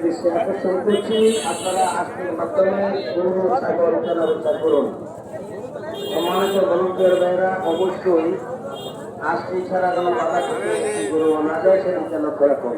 দৃষ্টি আকর্ষণ করছি, আপনারা আজকের মাধ্যমে গরু ছাগল কেনাবেচা করুন। সম্মানিত ভলান্টিয়ার ভাইরা অবশ্যই আজকে ছাড়া কোনো বাধা থেকে গরু না যায় সেদিকে লক্ষ্য রাখুন।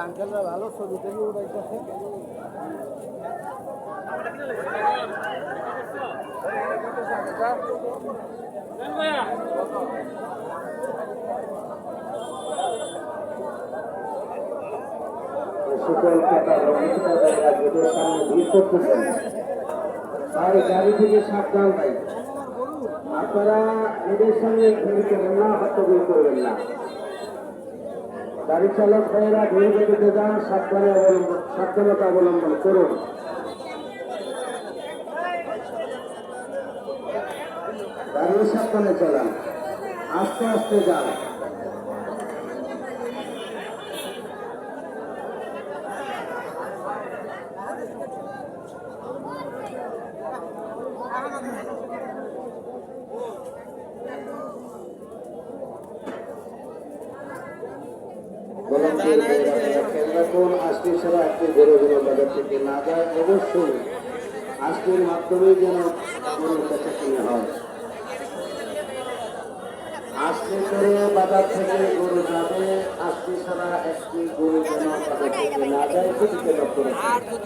আঙ্কেলরা ভালো ছবি টবি উঠাইতেছে। সকল সামনে ভিড় করতেছেন, আর গাড়ি থেকে সাবধান ভাই, আপনারা এদের সঙ্গে ভিড় করবেন না, হট্টগোল করবেন না। গাড়ি চালক ভাইয়েরা ধীরে গতিতে যান, সাবধানতা অবলম্বন করুন। গাড়ি সাবধানে চালান, আস্তে আস্তে যান। আজকে ছাড়া আজকে গরু বাজার থেকে না যায়, অবশ্যই আজকের মাধ্যমে যেন গরুর কাছে কিনে হয়। আজকে করে বাজার থেকে গরু যাবে, আজকে ছাড়া একটি গরু যেন বাজার থেকে না যায় সেদিকে লক্ষ্য রাখুন।